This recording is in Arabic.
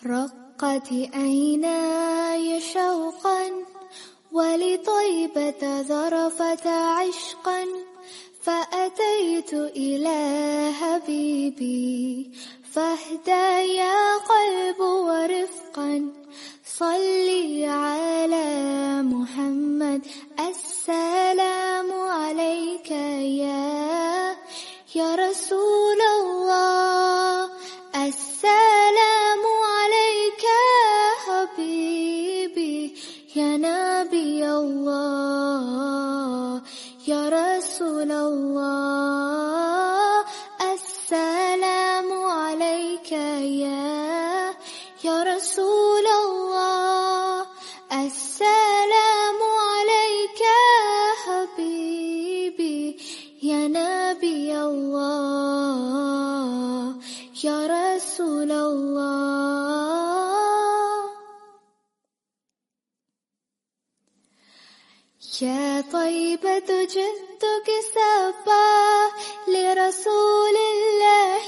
رقت عيناي شوقا ولطيبة ذرفت عشقا، فأتيت إلى حبيبي فاهدى يا قلب ورفقا. صلي على محمد السلام عليك يا رسول الله، السلام عليك حبيبي يا نبي الله يا رسول الله. السلام عليك يا رسول الله، السلام عليك حبيبي يا نبي الله يا رسول الله. يا طيبة جدك سبا لرسول الله